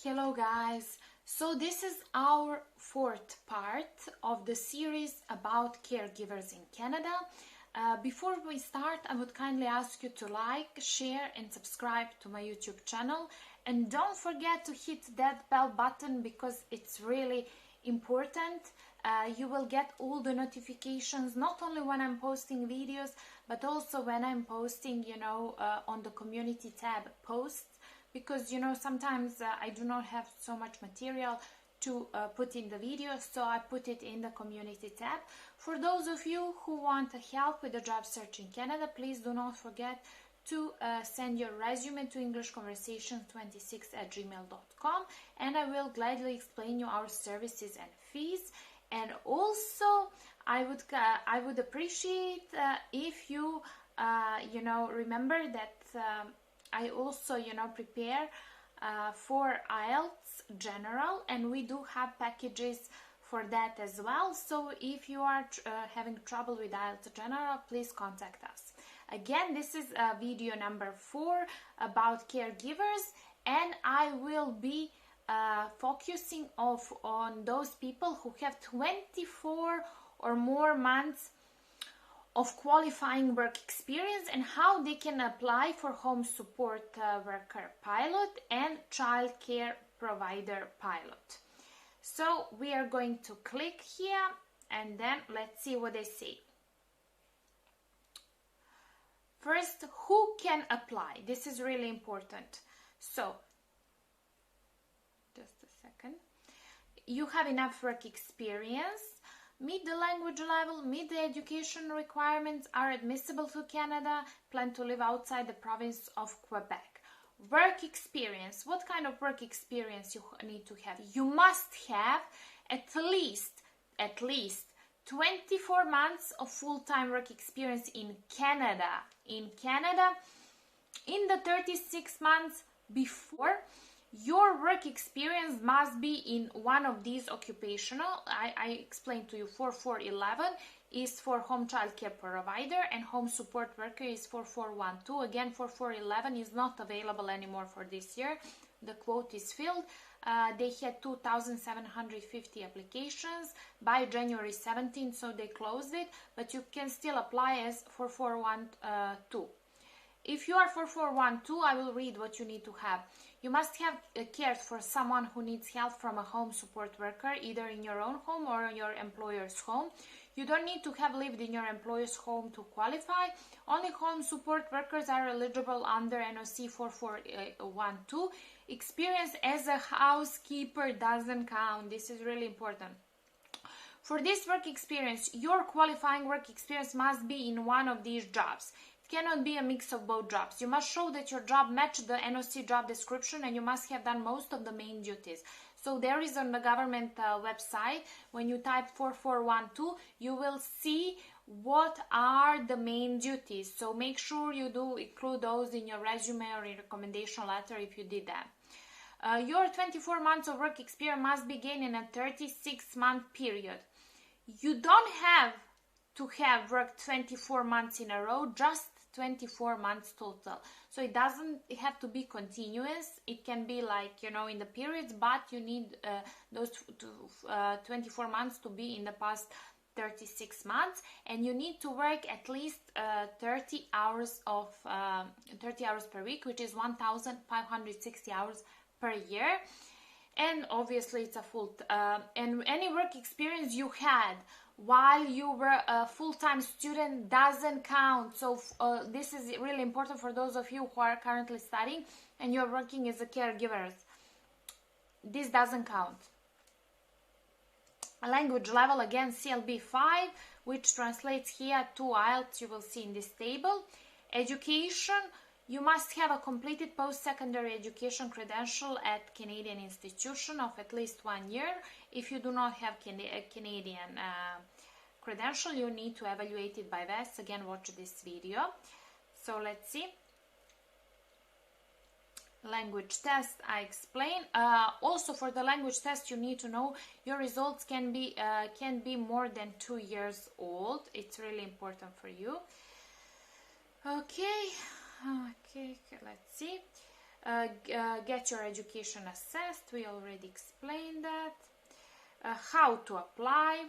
Hello guys, so this is our fourth part of the series about caregivers in Canada. Before we start, I would kindly ask you to like, share and subscribe to my YouTube channel, and don't forget to hit that bell button because it's really important. You will get all the notifications not only when I'm posting videos but also when I'm posting, on the community tab posts, because sometimes I do not have so much material to put in the video, so I put it in the community tab. For those of you who want help with the job search in Canada, please do not forget to send your resume to englishconversations26@gmail.com, and I will gladly explain you our services and fees. And also I would appreciate if you remember that I also prepare for IELTS General, and we do have packages for that as well. So if you are having trouble with IELTS General, please contact us. Again, this is video number 4 about caregivers, and I will be focusing on those people who have 24 or more months of qualifying work experience and how they can apply for home support worker pilot and child care provider pilot. So we are going to click here and then let's see what they say. First, who can apply? This is really important. So just a second. You have enough work experience, meet the language level, meet the education requirements, are admissible to Canada, plan to live outside the province of Quebec. Work experience. What kind of work experience you need to have? You must have at least 24 months of full-time work experience in Canada. In the 36 months before, your work experience must be in one of these occupational. I explained to you 4411 is for home child care provider and home support worker is 4412. Again, 4411 is not available anymore for this year. The quote is filled. They had 2,750 applications by January 17th, so they closed it, but you can still apply as 4412. If you are 4412, I will read what you need to have. You must have cared for someone who needs help from a home support worker, either in your own home or in your employer's home. You don't need to have lived in your employer's home to qualify. Only home support workers are eligible under NOC 4412. Experience as a housekeeper doesn't count. This is really important. For this work experience, your qualifying work experience must be in one of these jobs. Cannot be a mix of both jobs. You must show that your job matched the NOC job description and you must have done most of the main duties. So there is on the government website, when you type 4412, you will see what are the main duties. So make sure you do include those in your resume or in recommendation letter if you did that. Your 24 months of work experience must be gained in a 36-month period. You don't have to have worked 24 months in a row, just 24 months total. So it doesn't have to be continuous. It can be like, in the periods, but you need those 24 months to be in the past 36 months, and you need to work at least 30 hours per week, which is 1,560 hours per year. And obviously it's a full and any work experience you had while you were a full-time student doesn't count. So this is really important for those of you who are currently studying and you're working as a caregiver. This doesn't count. A language level, again, CLB 5, which translates here to IELTS, you will see in this table. Education. You must have a completed post-secondary education credential at Canadian institution of at least 1 year. If you do not have a Canadian credential, you need to evaluate it by VES. Again, watch this video. So let's see. Language test, I explained. Also, for the language test, you need to know your results can be more than 2 years old. It's really important for you. Okay, let's see. get your education assessed, we already explained that. How to apply.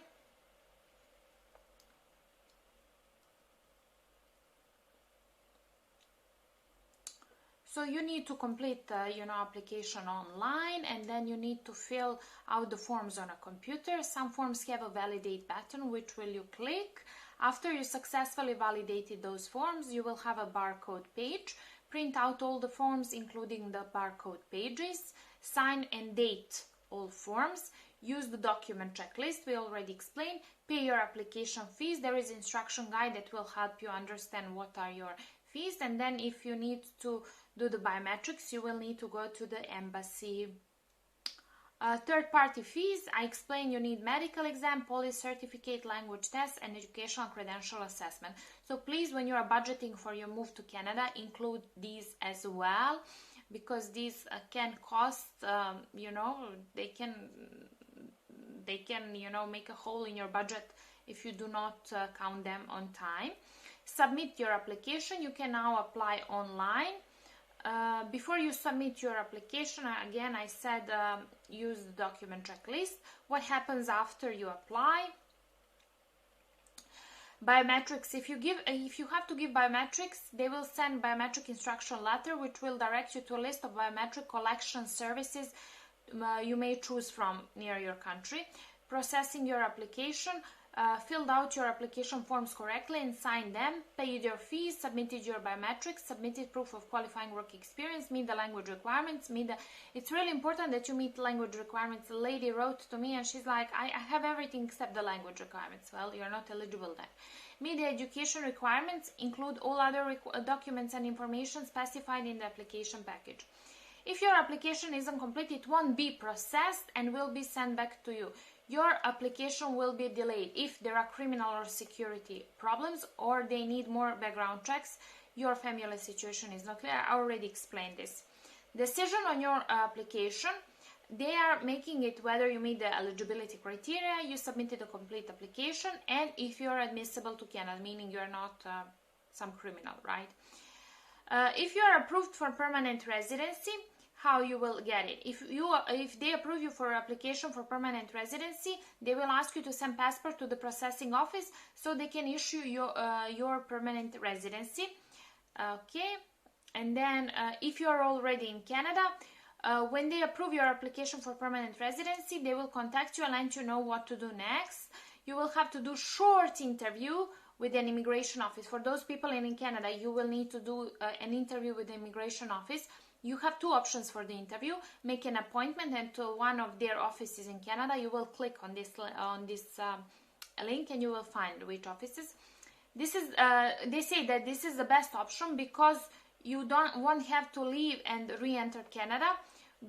So you need to complete application online, and then you need to fill out the forms on a computer. Some forms have a validate button, which will you click. After you successfully validated those forms, you will have a barcode page. Print out all the forms, including the barcode pages. Sign and date all forms. Use the document checklist, we already explained. Pay your application fees. There is instruction guide that will help you understand what are your fees. And then if you need to do the biometrics, you will need to go to the embassy. Third-party fees, I explained you need medical exam, police certificate, language test, and educational credential assessment. So please, when you are budgeting for your move to Canada, include these as well, because these can cost, they can make a hole in your budget if you do not count them on time. Submit your application. You can now apply online. Before you submit your application, again I said use the document checklist. What happens after you apply? Biometrics. If you have to give biometrics, they will send biometric instruction letter, which will direct you to a list of biometric collection services you may choose from near your country. Processing your application. Filled out your application forms correctly and signed them, paid your fees, submitted your biometrics, submitted proof of qualifying work experience, meet the language requirements, it's really important that you meet language requirements. A lady wrote to me and she's like, I have everything except the language requirements. Well, you're not eligible then. Meet the education requirements, include all other documents and information specified in the application package. If your application isn't complete, it won't be processed and will be sent back to you. Your application will be delayed if there are criminal or security problems or they need more background checks. Your family situation is not clear. I already explained this. Decision on your application. They are making it whether you meet the eligibility criteria, you submitted a complete application, and if you're admissible to Canada, meaning you're not some criminal, right? If you are approved for permanent residency, how you will get it. If they approve you for application for permanent residency, they will ask you to send passport to the processing office so they can issue your permanent residency. Okay, and then if you are already in Canada, when they approve your application for permanent residency, they will contact you and let you know what to do next. You will have to do short interview with an immigration office. For those people in Canada, you will need to do an interview with the immigration office. You have two options for the interview. Make an appointment and to one of their offices in Canada. You will click on this link and you will find which offices. This is they say that this is the best option because you won't have to leave and re-enter Canada.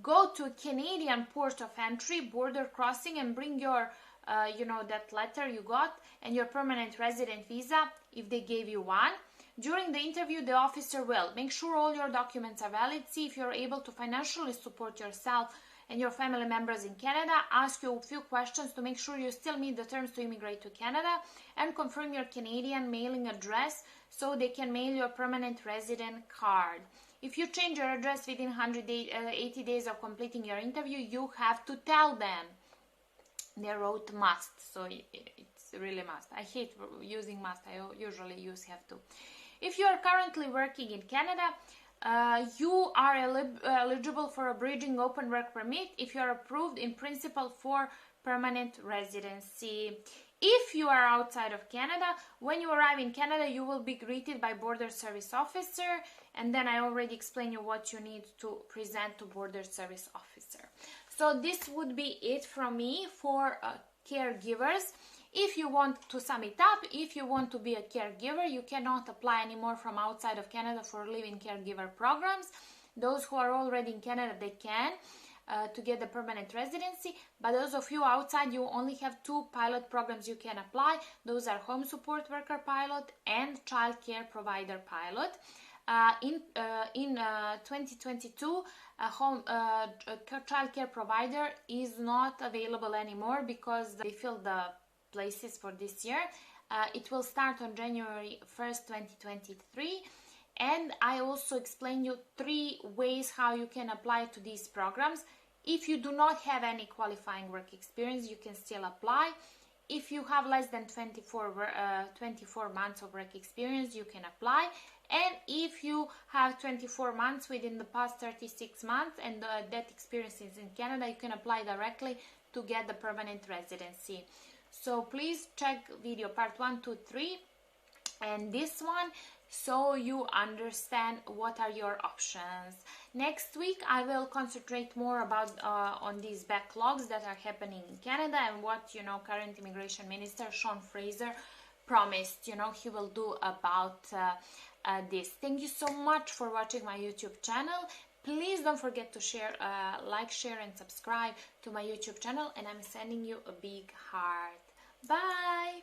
Go to Canadian port of entry, border crossing, and bring your that letter you got and your permanent resident visa if they gave you one. During the interview, the officer will make sure all your documents are valid, see if you're able to financially support yourself and your family members in Canada, ask you a few questions to make sure you still meet the terms to immigrate to Canada, and confirm your Canadian mailing address so they can mail your permanent resident card. If you change your address within 180 days of completing your interview, you have to tell them. They wrote must, so it's really must. I hate using must, I usually use have to. If you are currently working in Canada, you are eligible for a bridging open work permit if you are approved in principle for permanent residency. If you are outside of Canada, when you arrive in Canada, you will be greeted by border service officer, and then I already explained you what you need to present to border service officer. So this would be it from me for caregivers. If you want to sum it up, if you want to be a caregiver, you cannot apply anymore from outside of Canada for live-in caregiver programs. Those who are already in Canada, they can to get the permanent residency, but those of you outside, you only have two pilot programs you can apply. Those are home support worker pilot and child care provider pilot. In 2022, child care provider is not available anymore because they filled the places for this year. It will start on January 1st, 2023, And I also explain you 3 ways how you can apply to these programs. If you do not have any qualifying work experience, you can still apply. If you have less than 24 months of work experience, you can apply. And if you have 24 months within the past 36 months and that experience is in Canada, you can apply directly to get the permanent residency. So please check video part 1, 2, 3 and this one, so you understand what are your options. Next week I will concentrate more about on these backlogs that are happening in Canada and what, you know, current immigration minister Sean Fraser promised, you know, he will do about this. Thank you so much for watching my YouTube channel. Please don't forget to share, like, share and subscribe to my YouTube channel, and I'm sending you a big heart. Bye!